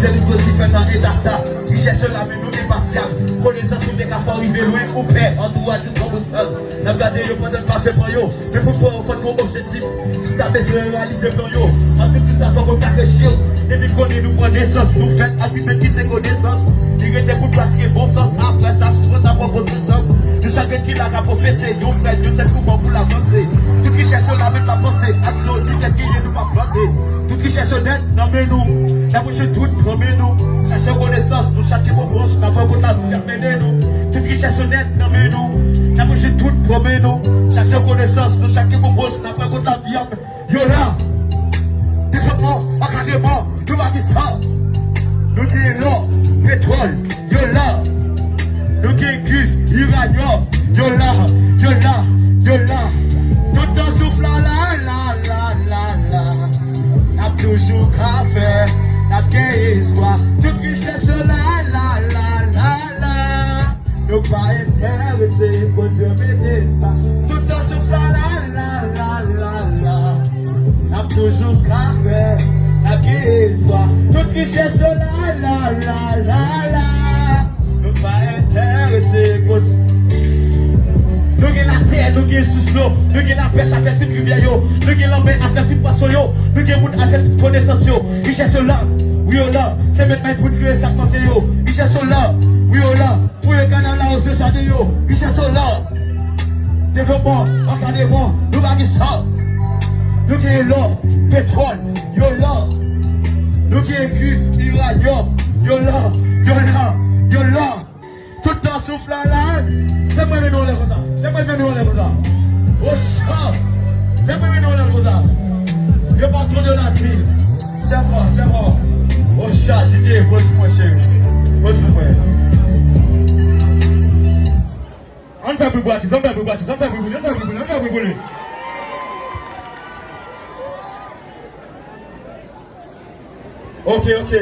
C'est le cause qui fait dans l'état ça. Il cherche la vie, nous impatients. Connaissance ou des cas arriver loin ou paix. Entourage du comme seul. N'a gardé le pendant le parfait pour yo. Mais pour pouvoir prendre mon objectif, si t'as besoin de réaliser pour yo. En tout ça, faut qu'on sacrifie. Depuis qu'on est nous prend naissance, nous faites activer qui c'est connaissance. Il était pour pratiquer bon sens. Après ça, je prends d'abord votre sens. De chacun qui l'a professé, yo frère, yo sait comment pour l'avancer. Tout qui cherche la vie, la pensée. Atlo, dit qu'elle qui est nous pas planter. Tout qui cherche d'être, nommez-nous. La bouche toute, nommez-nous. Cherchez connaissance, nous chaque mot branche, n'a pas pour la vie, amenez-nous. Tout qui cherche d'être, nommez-nous. La bouche toute, promenez-nous. Cherchez connaissance, nous chaque mot branche, n'a pas pour la vie, yo là. Développement, encadrement, nous va dire ça. Nous disons l'or, pétrole, yo là. Nous disons cuivre, uranium, yo là, yo là, yo là. Tout en soufflant là, là, là, là, là. N'a toujours qu'à faire, n'a qu'à espoir. Tout qui cherche là, là, là, là, là. Nous pas intéressés, pour Dieu m'aider pas. Tout en soufflant là, là, là, là, là. N'a toujours qu'à faire, n'a qu'à espoir. Tout qui cherche là, là, là, là, là. Nous pas intéressés, pour Dieu. Nous avons la terre, nous avons sous l'eau, nous avons la pêche à faire toute rivière, nous avons la mer à faire toute poisson, nous avons à faire toute connaissance. Ils cherchent là, oui ou là, c'est maintenant pour créer ça quand ils cherchent là, oui ou là, pour le canal là, c'est ça de yo, ils cherchent là. Développement, encadrement, nous avons ça. Nous avons l'or, pétrole, yo là. Nous avons cuivre, uranium, yo là, yo là, yo là. Tout dans souffle là. C'est pas nous les comme ça. C'est pas nous les comme ça. Oh chat. C'est pas nous les comme ça. Je pas trop de la ville. C'est bon, c'est bon. Oh chat, Didier, pose-moi chérie. Pose-moi. On fait plus boîte, on fait plus boîte, on fait plus boule, on fait plus boule, on fait plus boule. Ok, ok.